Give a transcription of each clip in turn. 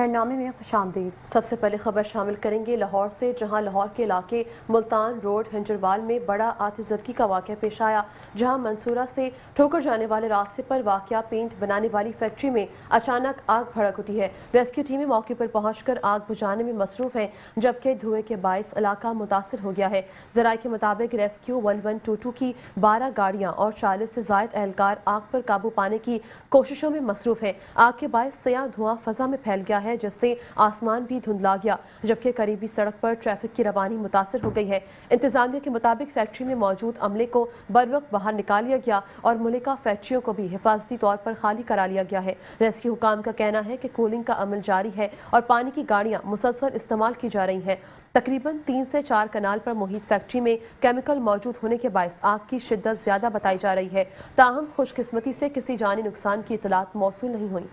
खबरनामे में खुशामदीद। सबसे पहले खबर शामिल करेंगे लाहौर से, जहां लाहौर के इलाके मुल्तान रोड हिंजरवाल में बड़ा आतिशबाजी का वाक़या पेश आया, जहां मंसूरा से ठोकर जाने वाले रास्ते पर वाक़या पेंट बनाने वाली फैक्ट्री में अचानक आग भड़क उठी है। रेस्क्यू टीमें मौके पर पहुंचकर आग बुझाने में मसरूफ हैं, जबकि धुएं के बायस इलाका मुतासिर हो गया है। ज़राए के मुताबिक रेस्क्यू 1122 की 12 गाड़ियां और 40 से ज़ायद एहलकार आग पर काबू पाने की कोशिशों में मसरूफ है। आग के बायस स्याह धुआं फजा में फैल गया है, जिससे आसमान भी धुंधला गया, जबकि करीबी सड़क पर ट्रैफिक की रवानी मुतासिर हो गई है। इंतजामिया के मुताबिक फैक्ट्री में मौजूद अमले को बरवक्त बाहर निकाल लिया गया और मुलिका फैक्ट्रियों को भी हिफाजती तौर पर खाली करा लिया गया है। रेस्क्यू हुकाम का कहना है कि कूलिंग का अमल जारी है और पानी की गाड़ियां मुसलसल इस्तेमाल की जा रही हैं। तकरीबन 3 से 4 कनाल पर मुहित फैक्ट्री में केमिकल मौजूद होने के बायस आग की शिद्दत ज्यादा बताई जा रही है। ताहम खुशकिस्मती से किसी जानी नुकसान की इतलात मौसूल नहीं हुई।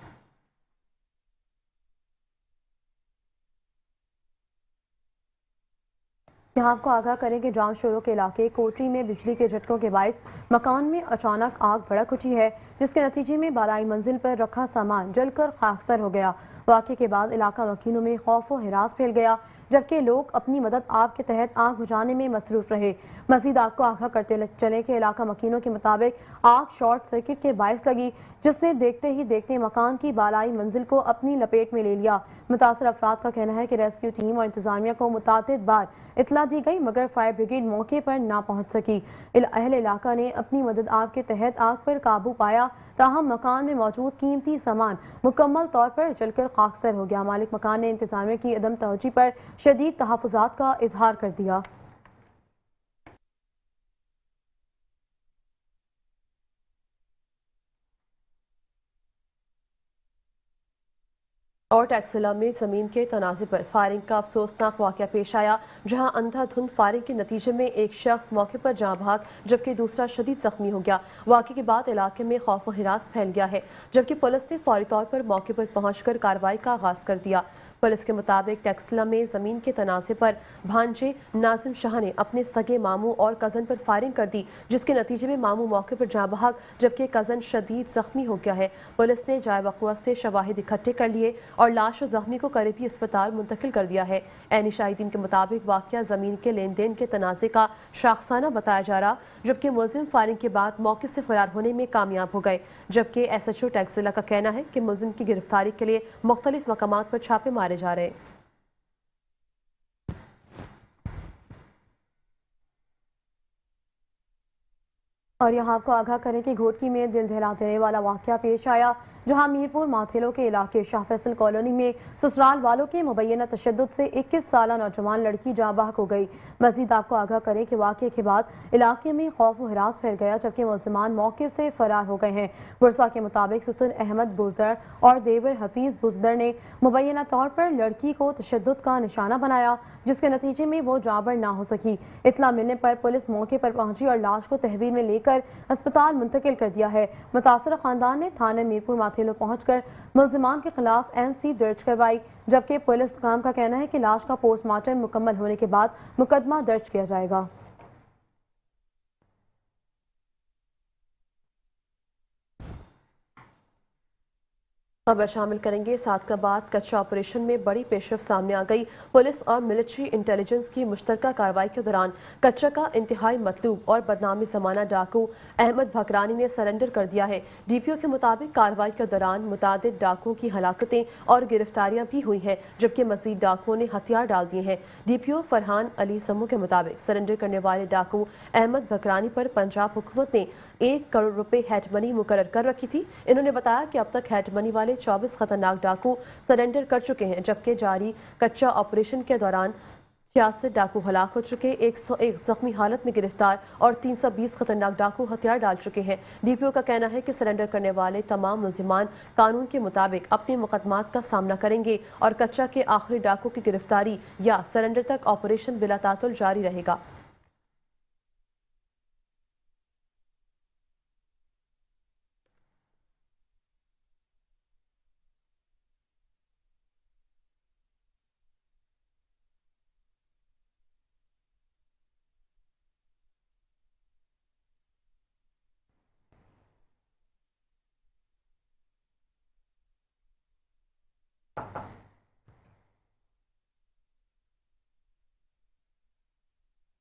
यहाँ आपको आगाह करें कि जाम शोरों के इलाके कोटरी में बिजली के झटकों के बायस मकान में अचानक आग भड़क उठी है, जिसके नतीजे में बालाई मंजिल पर रखा सामान जलकर खाकसर हो गया। वाक़े के बाद इलाका मकीनों में खौफ व हिरास फैल गया, जबकि लोग अपनी मदद आग के तहत आग बुझाने में मसरूफ रहे। मजीद आग को आगाह करते चले कि इलाका मकीनों के मुताबिक आग शॉर्ट सर्किट के बायस लगी, जिसने देखते ही देखते मकान की बालाई मंजिल को अपनी लपेट में ले लिया। मुतासर अफराद का कहना है कि रेस्क्यू टीम और इंतजामिया को मुतादिद बार इतला दी गई, मगर फायर ब्रिगेड मौके पर ना पहुंच सकी। अहले इलाका ने अपनी मदद आग के तहत आग पर काबू पाया, ताहम मकान में मौजूद कीमती सामान मुकम्मल तौर पर जलकर खाकसर हो गया। मालिक मकान ने इंतजामिया की अदम तवज्जो पर शदीद तहफ़्फ़ुज़ात का इजहार कर दिया। और टैक्सिला में जमीन के तनाज़े पर फायरिंग का अफसोसनाक वाक़या पेश आया, जहां अंधाधुंध फायरिंग के नतीजे में एक शख्स मौके पर जाँ भाग, जबकि दूसरा शदीद जख्मी हो गया। वाक़े के बाद इलाके में खौफ व हिरास फैल गया है, जबकि पुलिस ने फौरी तौर पर मौके पर पहुंचकर कार्रवाई का आगाज कर दिया। पुलिस के मुताबिक टैक्सिला में जमीन के तनाज़े पर भांजे नाजिम शाह ने अपने सगे मामू और कज़न पर फायरिंग कर दी, जिसके नतीजे में मामू मौके पर जाँ भाग, जबकि कज़न शदीद जख्मी हो गया है। पुलिस ने जाए वक़्वा से शवाहिद इकट्ठे कर लिए और लाश और जख्मी को करीबी अस्पताल मुंतकिल कर दिया है। ऐनी शाहिदीन के मुताबिक वाक़या ज़मीन के लेन देन के तनाज़े का शाखसाना बताया जा रहा, जबकि मुलजिम फायरिंग के बाद मौके से फरार होने में कामयाब हो गए। जबकि SHO टैक्सिला का कहना है कि मुलजिम की गिरफ्तारी के लिए मुख्तलिफ मकामात पर छापे मारे जा रहे। और यहाँ आपको आगाह करें कि घोटकी में दिल दहला देने वाला वाक़या पेश आया, जहाँ मीरपुर माथेलो के इलाके शाह फैसल कॉलोनी में ससुराल वालों के मुबैना तशद्दुद से 21 साला नौजवान लड़की जाँ बहक हो गई। मजीद आपको आगाह करें कि वाक़े के बाद इलाके में खौफ व हिरास फैल गया, जबकि मुलजिमान मौके से फरार हो गए हैं। वर्षा के मुताबिक ससुर अहमद बुजदर और देवर हफीज बुजदर ने मुबैना तौर पर लड़की को तशद्दुद का निशाना बनाया, जिसके नतीजे में वो जाबर ना हो सकी। इतला मिलने पर पुलिस मौके पर पहुंची और लाश को तहवील में लेकर अस्पताल मुंतकिल कर दिया है। मुतासर खानदान ने थाने मीरपुर माथेलो पहुंचकर मुलजिमान के खिलाफ NC दर्ज करवाई, जबकि पुलिस हुकाम का कहना है कि लाश का पोस्टमार्टम मुकम्मल होने के बाद मुकदमा दर्ज किया जाएगा। खबर शामिल करेंगे सादकाबाद कच्चा ऑपरेशन में बड़ी पेशरफ सामने आ गई। पुलिस और मिलिट्री इंटेलिजेंस की मुश्तरका कार्रवाई के दौरान कच्चा का इंतहाई मतलूब और बदनामी जमाना डाकू अहमद भकरानी ने सरेंडर कर दिया है। DPO के मुताबिक कार्रवाई के दौरान मुतादिद डाकुओं की हलाकतें और गिरफ्तारियां भी हुई हैं, जबकि मजीद डाकुओं ने हथियार डाल दिए हैं। DPO फरहान अली समू के मुताबिक सरेंडर करने वाले डाकू अहमद भकरानी पर पंजाब हुकूमत ने 1 करोड़ रुपए हेड मनी मुकर्रर कर रखी थी। इन्होंने बताया कि अब तक हेड मनी वाले 24 खतरनाक डाकू सरेंडर कर चुके हैं, जबकि जारी कच्चा ऑपरेशन के दौरान 66 डाकू हलाक हो चुके, 101 जख्मी हालत में गिरफ्तार और 320 खतरनाक डाकू हथियार डाल चुके हैं। DPO का कहना है कि सरेंडर करने वाले तमाम मुलजिमान कानून के मुताबिक अपने मुकदमात का सामना करेंगे और कच्चा के आखिरी डाकू की गिरफ्तारी या सरेंडर तक ऑपरेशन बिला तातुल जारी रहेगा।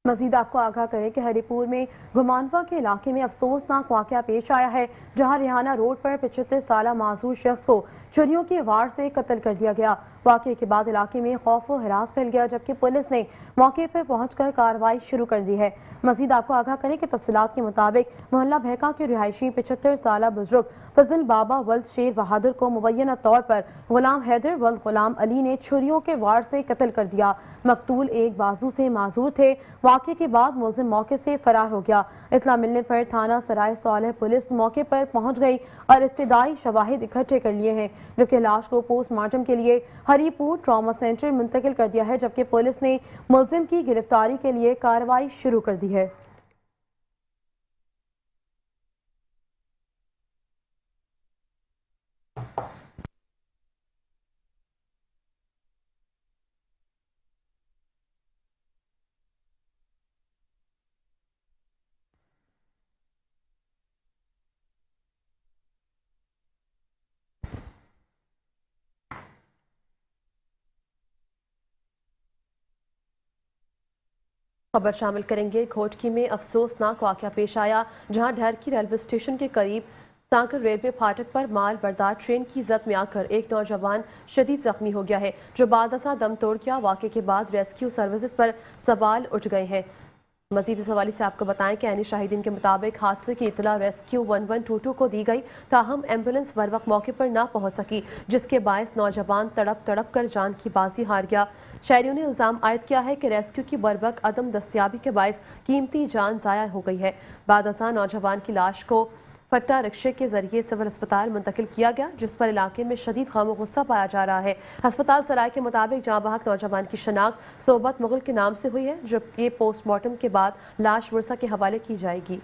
मजीद आपको आगाह करें कि हरिपुर में घुमानवा के इलाके में अफसोसनाक वाकया पेश आया है, जहां रिहाना रोड पर 75 साल मासूर शख्स को छुरियों की वार से कत्ल कर दिया गया। वाकये के बाद इलाके में खौफ व हरास फैल गया, जबकि पुलिस ने मौके पर पहुंचकर कार्रवाई शुरू कर दी है। मजीद आपको आगाह करें कि तफसीलात के मुताबिक मोहल्ला भैका के रिहायशी 75 साल बुजुर्ग फजल बाबा वल्द शेर बहादुर को मुबैना तौर पर गुलाम हैदर वल्द गुलाम अली ने छुरियों के वार से कत्ल कर दिया। मकतूल एक बाजू से माजूर थे। वाकये के बाद मुलजिम मौके से फरार हो गया। इत्तला मिलने पर थाना सराय सालेह पुलिस मौके पर पहुंच गई और इब्तिदाई शवाहिद इकट्ठे कर लिए हैं, जबकि लाश को पोस्टमार्टम के लिए हरिपुर ट्रॉमा सेंटर मुंतकिल कर दिया है, जबकि पुलिस ने मुलजिम की गिरफ्तारी के लिए कार्रवाई शुरू कर दी है। खबर शामिल करेंगे। घोटकी में अफसोसनाक वाकया पेश आया, जहां ढेरकी रेलवे स्टेशन के करीब सांकर रेलवे फाटक पर माल बरदार ट्रेन की जद में आकर एक नौजवान शदीद जख्मी हो गया है, जो बादशा दम तोड़ गया। वाकये के बाद रेस्क्यू सर्विसेज पर सवाल उठ गए हैं। मजीद इस हवाले से आपको बताएं कि ऐनी शाहिदीन के मुताबिक हादसे की इतला रेस्क्यू 1122 को दी गई, ताहम एम्बुलेंस बर वक्त मौके पर ना पहुंच सकी, जिसके बायस नौजवान तड़प तड़प कर जान की बाजी हार गया। शहरियों ने इल्जाम आयद किया है कि रेस्क्यू की बर वक्त अदम दस्तियाबी के बायस कीमती जान ज़ाया हो गई है। बादशाह नौजवान की लाश को फट्टा रिक्शे के जरिए सिविल अस्पताल मुंतकिल किया गया, जिस पर इलाके में शदीद गम गुस्सा पाया जा रहा है। अस्पताल सराय के मुताबिक जाँ बहक नौजवान की शनाख्त सोबत मुगल के नाम से हुई है, जबकि पोस्टमार्टम के बाद लाश वर्सा के हवाले की जाएगी।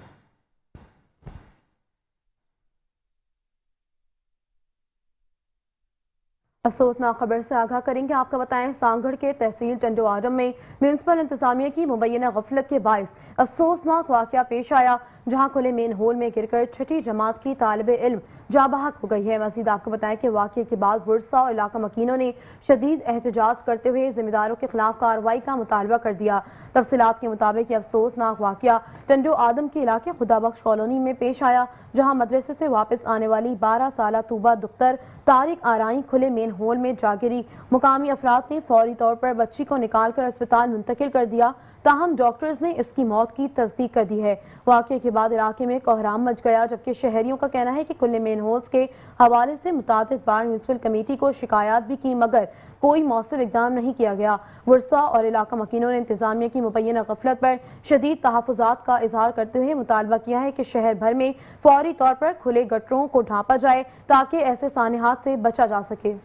अफसोसनाक खबर से आगाह करेंगे। आपको बताएं, सांगढ़ के तहसील टंडो आदम में म्यूनसिपल इंतजामिया की मुबैना गफलत के बायस अफसोसनाक वाकया पेश आया, जहां खुले मेन होल में गिरकर छठी जमात की तालिब इल्म जाँ बहक हो गई है। मजीद आपको बताएं कि वाकये के बाद वर्सा और इलाका मकीनों ने शदीद एहतजाज करते हुए जिम्मेदारों के खिलाफ कार्रवाई का मुतालबा कर दिया। तफसीलात के मुताबिक अफसोसनाक वाकया टंडो आदम के इलाके खुदाबख्श कॉलोनी में पेश आया, जहां मदरसे से वापस आने वाली 12 साल तूबा दुख्तर तारिक आराई खुले मेन होल में जा गिरी। मुकामी अफराद ने फौरी तौर पर बच्ची को निकाल कर अस्पताल मुंतकिल कर दिया, ताहम डॉक्टर्स ने इसकी मौत की तस्दीक कर दी है। वाकये के बाद इलाके में कोहराम मच गया, जबकि शहरियों का कहना है कि खुले मेन होल्स के हवाले से मुतादिद बार म्यूनसिपल कमेटी को शिकायत भी की, मगर कोई मौसर इकदाम नहीं किया गया। वर्सा और इलाका मकीनों ने इंतजामिया की मुबैना गफलत पर शदीद तहफ़्फ़ुज़ात का इजहार करते हुए मुतालबा किया है कि शहर भर में फौरी तौर पर खुले गटरों को ढांपा जाए, ताकि ऐसे सानिहात से बचा जा सके।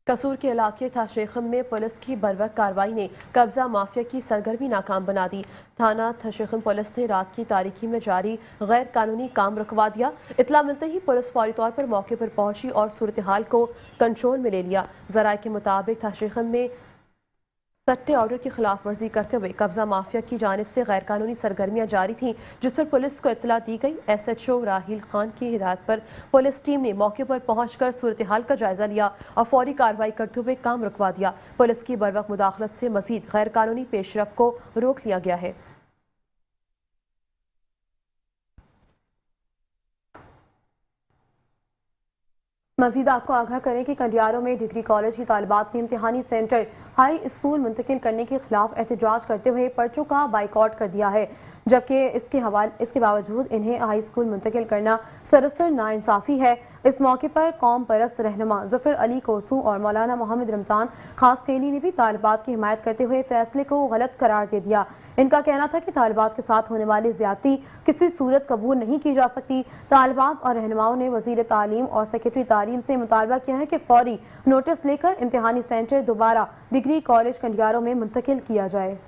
कसूर के इलाके थाशेखम में पुलिस की बरवक कार्रवाई ने कब्जा माफिया की सरगर्मी नाकाम बना दी। थाना थाशेखम पुलिस ने रात की तारीकी में जारी गैर कानूनी काम रुकवा दिया। इतला मिलते ही पुलिस फौरी तौर पर मौके पर पहुंची और सूरत हाल को कंट्रोल में ले लिया। जराये के मुताबिक थाशेखम में सट्टे ऑर्डर की खिलाफ वर्जी करते हुए कब्जा माफिया की जानिब से गैर कानूनी सरगर्मियां जारी थीं, जिस पर पुलिस को इत्तला दी गई। SHO राहिल खान की हिदायत पर पुलिस टीम ने मौके पर पहुंचकर सूरत हाल का जायजा लिया और फौरी कार्रवाई करते हुए काम रुकवा दिया। पुलिस की बरवक्त मुदाखलत से मजीद गैर कानूनी पेशरफ को रोक लिया गया है। मजीद आपको आगाह करें कि कंडियारों में डिग्री कॉलेज की तालिबात ने इम्तिहानी सेंटर हाई स्कूल मुंतकिल करने के खिलाफ एहतजाज करते हुए पर्चों का बाइकआउट कर दिया है, जबकि इसके बावजूद इन्हें हाई स्कूल मुंतकिल करना सरासर नाइंसाफी है। इस मौके पर कौम परस्त रहनुमा जफर अली कोसू और मौलाना मोहम्मद रमजान खासकेली ने भी तालिबात की हिमायत करते हुए फैसले को गलत करार दे दिया। इनका कहना था कि तालिबात के साथ होने वाली ज्यादती किसी सूरत कबूल नहीं की जा सकती। तालिबात और रहनुमाओं ने वजीर तालीम और सेक्रेटरी तालीम से मुतालबा किया है कि फौरी नोटिस लेकर इम्तिहानी सेंटर दोबारा डिग्री कॉलेज कंडियारों में मुंतकिल किया जाए।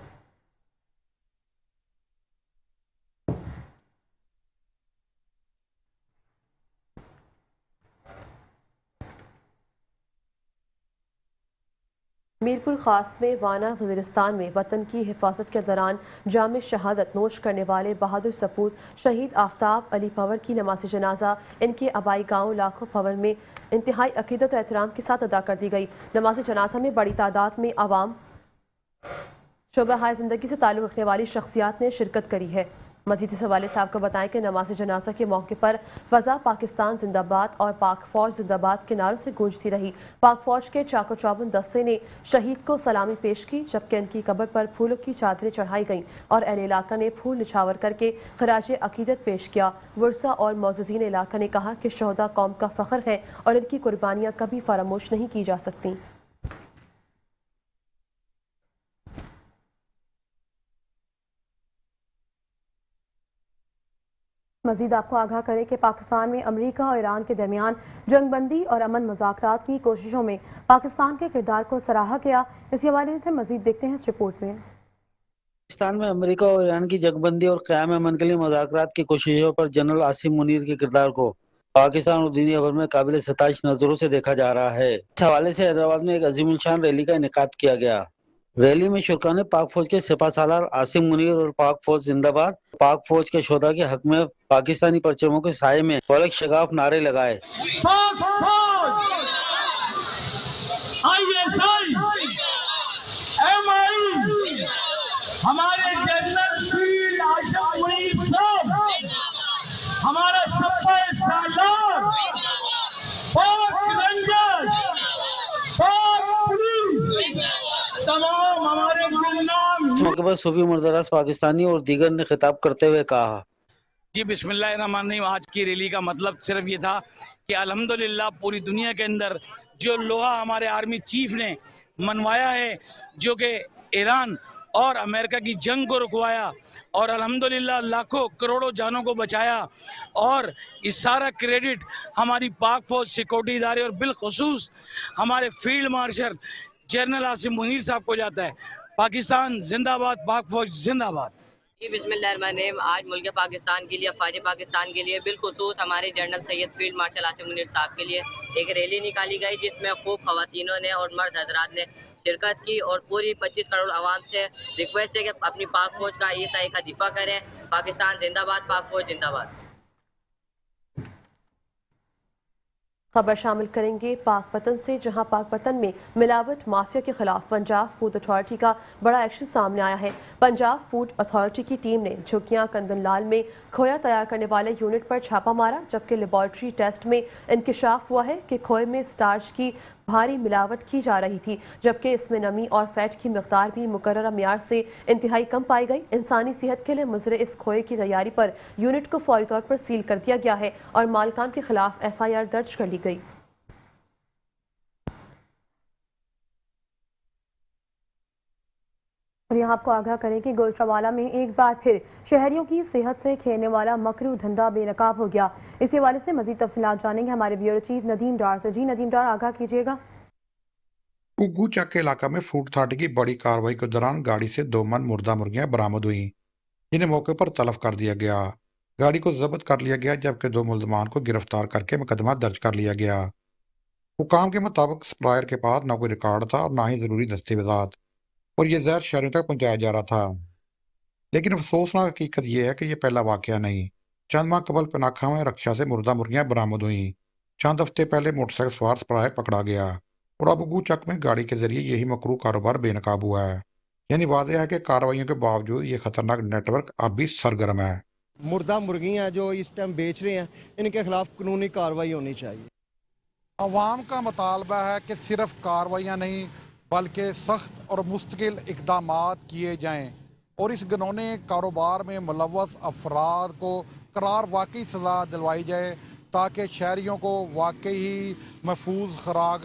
मीरपुर खास में वाना वज़ीरिस्तान में वतन की हिफाजत के दौरान जाम शहादत नोश करने वाले बहादुर सपूत शहीद आफ्ताब अली पवर की नमाज जनाजा इनके आबाई गांव लाखों पवर में इंतहाई अकीदत और एहतराम के साथ अदा कर दी गई। नमाज जनाजा में बड़ी तादाद में आवाम शोबा ज़िंदगी से ताल्लुक़ रखने वाली शख्सियात ने शिरकत करी है। मज़ीद इस हवाले से आपको बताएं कि नमाज जनाजा के मौके पर फ़ज़ा पाकिस्तान जिंदाबाद और पाक फ़ौज जिंदाबाद के नारों से गूंजती रही। पाक फ़ौज के चाको चौबंद दस्ते ने शहीद को सलामी पेश की, जबकि इनकी कब्र पर फूलों की चादरें चढ़ाई गईं और अहले इलाका ने फूल निछावर करके खराज अकीदत पेश किया। वर्सा और मोअज़्ज़िज़ीन इलाका ने कहा कि शहदा कौम का फ़ख्र है और इनकी कुर्बानियाँ कभी फरामोश नहीं की जा सकती। मजीद आपको आगाह करें कि पाकिस्तान में अमेरिका और ईरान के दरमियान जंगबंदी और अमन मुज़ाकरात की कोशिशों में पाकिस्तान के किरदार को सराहा गया। इस हवाले से मजीद देखते हैं इस रिपोर्ट में। पाकिस्तान में अमेरिका और ईरान की जंगबंदी और क़याम अमन के लिए मुज़ाकरात की कोशिशों पर जनरल आसिम मुनीर के किरदार को पाकिस्तान और दुनिया भर में काबिल सताइश नजरों से देखा जा रहा है। इस हवाले से हैदराबाद में एक अजीमुल रैली का इनेकाद किया गया। रैली में शुरा ने पाक फौज के सिपा सालार आसिम मुनीर और पाक फौज जिंदाबाद, पाक फौज के शोधा के हक में पाकिस्तानी परचमों के साये में फलक शगाफ नारे लगाए। हमारे जनरल फील्ड आसिम मुनीर साहब, हमारा सिपा सालार, पाक रेंजर्स, पाक पुलिस, तमाम हमारे गुमनाम। इस मौके पर सूफी मुर्दरास पाकिस्तानी और दीगर ने खिताब करते हुए कहा, जी बिस्मिल्लाहिर्रहमानिर्रहीम। आज की रैली का मतलब सिर्फ ये था कि अल्हम्दुलिल्लाह पूरी दुनिया के अंदर जो लोहा हमारे आर्मी चीफ ने मनवाया है, जो कि ईरान और अमेरिका की जंग को रुकवाया और अल्हम्दुलिल्लाह लाखों करोड़ों जानों को बचाया, और इस सारा क्रेडिट हमारी पाक फौज सिक्योरिटी इदारे और बिलखुसूस हमारे field marshal general Asim Munir साहब को जाता है। पाकिस्तान जिंदाबाद, पाक फौज जिंदाबाद। बिस्मिल्लाहिर्रहमानिर्रहीम। आज मुल्क पाकिस्तान के लिए, अफवाज पाकिस्तान के लिए, बिलखुसूस हमारे general Syed field marshal Asim Munir साहब के लिए एक रैली निकाली गई, जिसमें खूब खवातीनों ने और मर्द हजरात ने शिरकत की और पूरी 25 करोड़ आवाम से रिक्वेस्ट है कि अपनी पाक फौज का ईसाई का दिफा करें। पाकिस्तान जिंदाबाद, पाक फौज जिंदाबाद। खबर शामिल करेंगे पाकपतन से, जहां पाकपतन में मिलावट माफिया के खिलाफ पंजाब फूड अथॉरिटी का बड़ा एक्शन सामने आया है। पंजाब फूड अथॉरिटी की टीम ने झुकियां कंदनलाल में खोया तैयार करने वाले यूनिट पर छापा मारा, जबकि लेबॉर्ट्री टेस्ट में इंकशाफ हुआ है कि खोए में स्टार्च की भारी मिलावट की जा रही थी, जबकि इसमें नमी और फैट की मिकदार भी मुकर्ररा मियार से इंतहाई कम पाई गई। इंसानी सेहत के लिए मुज़र इस खोए की तैयारी पर यूनिट को फौरी तौर पर सील कर दिया गया है और मालिकान के खिलाफ FIR दर्ज कर ली गई। और यहाँ आपको आगाह करें कि गुजरावाला में एक बार फिर शहरियों की सेहत से खेलने वाला मकरू धंधा बेनकाब हो गया। इस हवाले से मजीद तफसीलात जानेंगे हमारे ब्यूरो चीफ नदीम डार से। जी नदीम डार, आगाह कीजिएगा। घुग्गू चक के इलाका में फूड अथॉरिटी की बड़ी कार्रवाई के दौरान गाड़ी से 2 मन मुर्दा मुर्गियां बरामद हुई, जिन्हें मौके पर तलब कर दिया गया। गाड़ी को जब्त कर लिया गया, जबकि 2 मुल्जमान को गिरफ्तार करके मुकदमा दर्ज कर लिया गया। हुकाम के मुताबिक सप्लायर के पास न कोई रिकॉर्ड था और न ही जरूरी दस्तावेजात, और ये जहर शहरों तक पहुंचाया जा रहा था। लेकिन अफसोसनाक हकीकत यह है कि यह पहला वाकया नहीं। चंद माह कबल पनाखा में रक्षा से मुर्दा मुर्गियां बरामद हुई। चंद हफ्ते पहले मोटरसाइकिल सवार सप्लायर पकड़ा गया और अब घुग्गू चक में गाड़ी के जरिए यही मकरू कारोबार बेनकाब हुआ है। यानी वाज़ेह है कि कार्रवाइयों के बावजूद ये खतरनाक नेटवर्क अब भी सरगर्म है। मुर्दा मुर्गियाँ जो इस टाइम बेच रहे हैं, इनके खिलाफ कानूनी कार्रवाई होनी चाहिए। अवाम का मुतालबा है कि सिर्फ कार्रवाइयाँ नहीं बल्कि सख्त और मुस्तकिल इक़दामात किए जाएँ और इस घिनौने कारोबार में मुलव्वस अफराद को करार वाकई सज़ा दिलवाई जाए, ताकि शहरियों को वाकई ही महफूज खुराक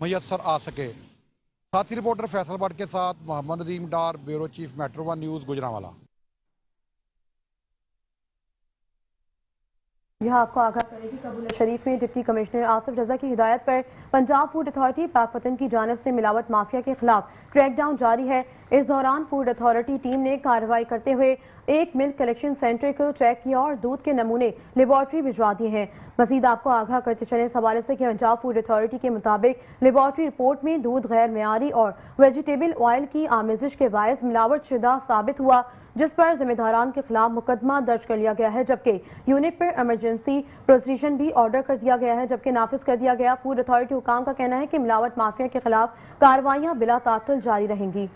मैसर आ सके। साथी रिपोर्टर फैसल भट्ट के साथ Mohammad Nadeem Dar, bureau chief metro 1 news, Gujranwala. यह आपको आगाह करें कि कबूल शरीफ में डिप्टी कमिश्नर आसिफ रजा की हिदायत पर पंजाब फूड अथॉरिटी पाकपतन की जानिब से मिलावट माफिया के खिलाफ क्रैकडाउन जारी है। इस दौरान फूड अथॉरिटी टीम ने कार्रवाई करते हुए एक मिल्क कलेक्शन सेंटर को चेक किया और दूध के नमूने लेबॉर्ट्री भिजवा दिए हैं। मजीद आपको आगाह करते चले इस हवाले से कि पंजाब फूड अथॉरिटी के मुताबिक लेबॉर्ट्री रिपोर्ट में दूध गैर मेयारी और वेजिटेबल ऑयल की आमेजिश के बायस मिलावट शुदा साबित हुआ, जिस पर जिम्मेदारान के खिलाफ मुकदमा दर्ज कर लिया गया है, जबकि यूनिट पर इमरजेंसी प्रोसीजन भी ऑर्डर कर दिया गया है, जबकि नाफिज कर दिया गया। फूड अथॉरिटी हुकाम का कहना है कि मिलावट माफिया के खिलाफ कार्रवाइयां बिला तातुल जारी रहेंगी।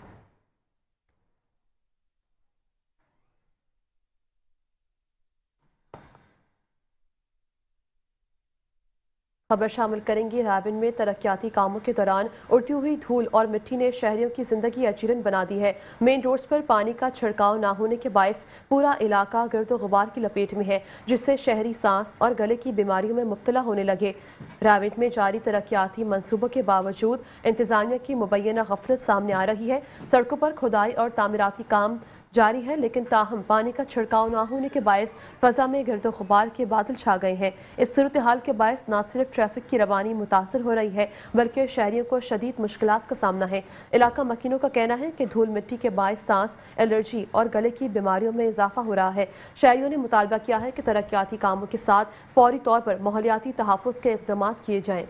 खबर शामिल करेंगे। रायबन में तरक्याती कामों के दौरान उड़ती हुई धूल और मिट्टी ने शहरियों की जिंदगी अचीरन बना दी है। मेन रोड्स पर पानी का छिड़काव न होने के बायस पूरा इलाका गर्द गुबार की लपेट में है, जिससे शहरी सांस और गले की बीमारियों में मुब्तला होने लगे। रायबन में जारी तरक्याती मंसूबों के बावजूद इंतजामिया की मुबैना गफलत सामने आ रही है। सड़कों पर खुदाई और तामीराती काम जारी है, लेकिन ताहम पानी का छिड़काव न होने के बायस फजा में गर्द गुबार के बादल छा गए हैं। इस सूरत हाल के बायस न सिर्फ ट्रैफिक की रवानी मुतासर हो रही है, बल्कि शहरियों को शदीद मुश्किलात का सामना है। इलाका मकीनों का कहना है कि धूल मिट्टी के बायस सांस, एलर्जी और गले की बीमारियों में इजाफा हो रहा है। शहरियों ने मुतालबा किया है कि तरक्याती कामों के साथ फौरी तौर पर माहौलियाती तहफ़्फ़ुज़ के इक़दाम किए जाएँ।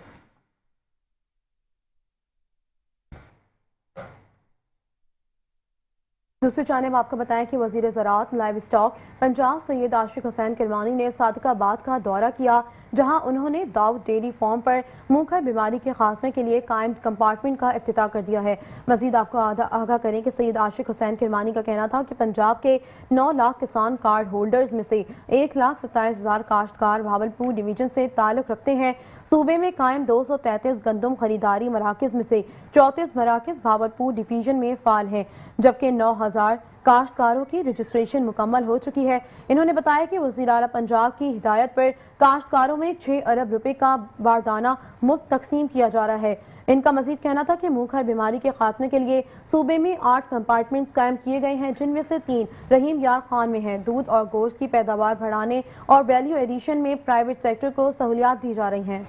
दूसरी जानिब आपको बताएं कि वज़ीर ज़राअत लाइव स्टॉक पंजाब सैयद आशिक हुसैन किरमानी ने सादिकाबाद का दौरा किया, जहां उन्होंने दाऊद डेयरी फार्म पर मुंहखर बीमारी के खात्मे के लिए कायम कंपार्टमेंट का इफ्तिताह कर दिया है। मजीद आपको आगाह करें कि सैयद आशिक हुसैन किरमानी का कहना था कि पंजाब के 9 लाख किसान कार्ड होल्डर्स में से 1,27,000 काश्तकार भावलपुर डिवीजन से ताल्लुक रखते हैं। सूबे में कायम 233 गंदम खरीदारी मराकज में से 34 मराकज भावलपुर डिवीजन में फाल हैं, जबकि 9,000 काश्तकारों की रजिस्ट्रेशन मुकम्मल हो चुकी है। इन्होंने बताया कि वज़ीर आला पंजाब की हिदायत पर काश्तकारों में 6 अरब रुपए का बारदाना मुफ्त तकसीम किया जा रहा है। इनका मजीद कहना था कि मुंहखर बीमारी के खात्मे के लिए सूबे में 8 कंपार्टमेंट्स कायम किए गए हैं, जिनमें से 3 रहीम यार खान में हैं। दूध और गोश्त की पैदावार बढ़ाने और वैल्यू एडिशन में प्राइवेट सेक्टर को सहूलियात दी जा रही हैं।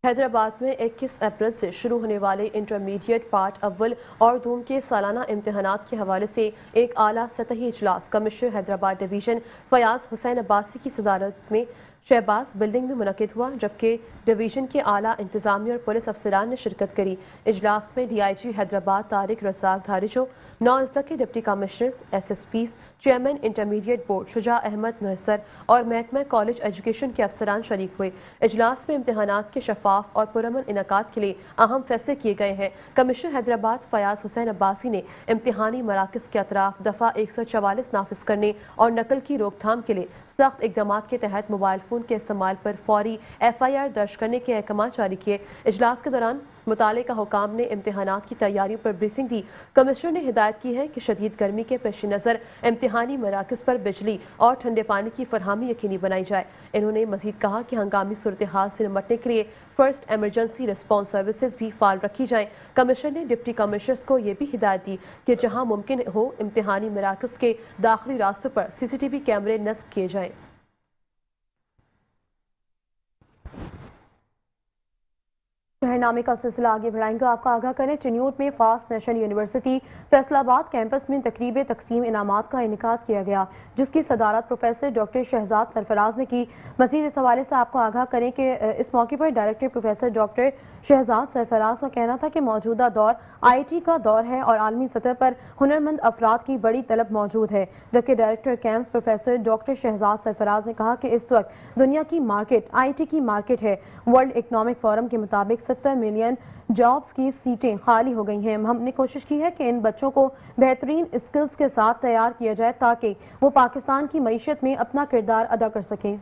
हैदराबाद में 21 अप्रैल से शुरू होने वाले इंटरमीडिएट पार्ट अव्वल और दूम के सालाना इम्तहानात के हवाले से एक आला सतही इजलास कमिश्नर हैदराबाद डिवीजन फयाज हुसैन अब्बासी की सदारत में शहबाज बिल्डिंग में मुनक़िद हुआ, जबकि डिवीजन के आला इंतजामी और पुलिस अफसरान ने शिरकत करी। इजलास में DIG हैदराबाद तारिक रज़ाक धारिजो, 9 अजला के deputy commissioners, SSPs, chairman intermediate board Shuja Ahmad मुहस्सर और महकमा कॉलेज एजुकेशन के अफसरान शरीक हुए। इजलास में इम्तहानात के शफाफ और पुरअमन इनकाद के लिए अहम फैसले किए गए हैं। कमिश्नर हैदराबाद फयाज हुसैन अब्बासी ने इम्तहानी मराकज़ के अतराफ दफ़ा 144 नाफिज करने और नकल की रोकथाम के लिए सख्त इकदाम के तहत मोबाइल फ़ोन के इस्तेमाल पर फौरी FIR दर्ज करने के अहकाम जारी किए। इजलास के दौरान मुतालिका हुकाम ने इम्तहानात की तैयारियों पर ब्रीफिंग दी। कमिश्नर ने हिदायत की है कि शदीद गर्मी के पेश नज़र इम्तहानी मराकज़ पर बिजली और ठंडे पानी की फरहमी यकीनी बनाई जाए। इन्होंने मजीद कहा कि हंगामी सूरत हाल से निपटने के लिए फर्स्ट एमरजेंसी रिस्पॉन्स सर्विसेज भी फाल रखी जाएँ। कमिश्नर ने डिप्टी कमिश्नर्स को ये भी हिदायत दी कि जहाँ मुमकिन हो इम्तहानी मराकज़ के दाखिली रास्तों पर CCTV कैमरे नस्ब किए जाएँ। शहरनामे का सिलसिला आगे बढ़ाएंगे। आपको आगाह करें, चिन्यूट में fast national university Faisalabad campus में तकरीब तकसीम इनामात का इनेकाद किया गया, जिसकी सदारत प्रोफेसर डॉक्टर शहजाद सरफराज ने की। मजीद इस हवाले से आपको आगाह करें कि इस मौके पर director professor doctor Shahzad Sarfaraz का कहना था कि मौजूदा दौर IT का दौर है और आलमी सतह पर हुनरमंद अफराद की बड़ी तलब मौजूद है। जबकि director campus professor doctor Shahzad Sarfaraz ने कहा कि इस वक्त दुनिया की मार्केट IT की मार्केट है। वर्ल्ड इकनॉमिक फोरम के मुताबिक 70 मिलियन जॉब्स की सीटें खाली हो गई हैं। हमने कोशिश की है कि इन बच्चों को बेहतरीन स्किल्स के साथ तैयार किया जाए ताकि वो पाकिस्तान की मईशत में अपना किरदार अदा कर सकें।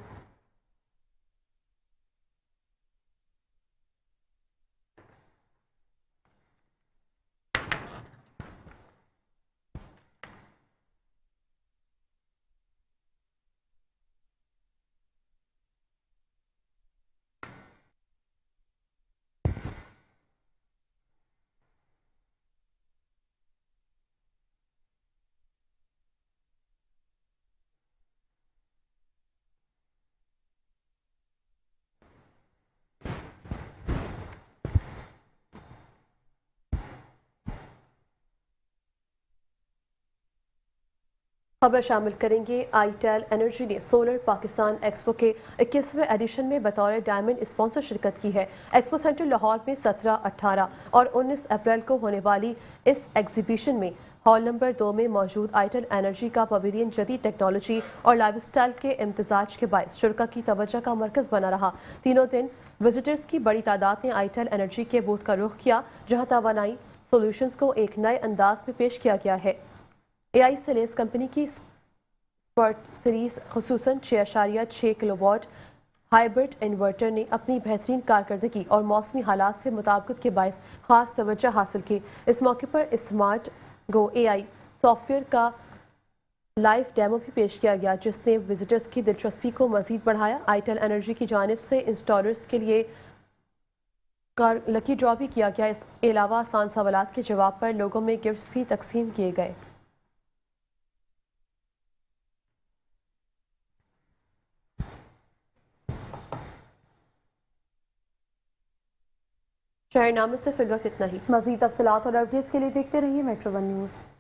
खबर शामिल करेंगे। आईटेल एनर्जी ने सोलर पाकिस्तान एक्सपो के 21वें एडिशन में बतौर डायमंड स्पॉन्सर शिरकत की है। एक्सपो सेंटर लाहौर में 17, 18 और 19 अप्रैल को होने वाली इस एग्जीबिशन में हॉल नंबर 2 में मौजूद आईटेल एनर्जी का पवेलियन जदीद टेक्नोलॉजी और लाइफस्टाइल के इम्तिजाज के बायस शुरका की तवज्जो का मरकज बना रहा। तीनों दिन विजिटर्स की बड़ी तादाद ने आईटेल एनर्जी के बूथ का रुख किया, जहां तवानाई सोल्यूशंस को एक नए अंदाज में पेश किया गया है। AI सेलेस कंपनी की स्पर्ट सीरीज खुसूसन 6.6 किलोवाट हाइब्रिड इन्वर्टर ने अपनी बेहतरीन कारकर्दगी और मौसमी हालात से मुताबिकत के बायस खास तवज्जो हासिल की। इस मौके पर स्मार्ट गो AI सॉफ्टवेयर का लाइव डेमो भी पेश किया गया, जिसने विजिटर्स की दिलचस्पी को मजीद बढ़ाया। आईटेल एनर्जी की जानिब से इंस्टॉलर्स के लिए लकी ड्रॉ भी किया गया। इसके अलावा आसान सवालात के जवाब पर लोगों में गिफ्ट्स भी तकसीम किए गए। शहरनामे से फिलहाल इतना ही। मज़ीद तफसीलात और अपडेट्स के लिए देखते रहिए मेट्रो 1 न्यूज़।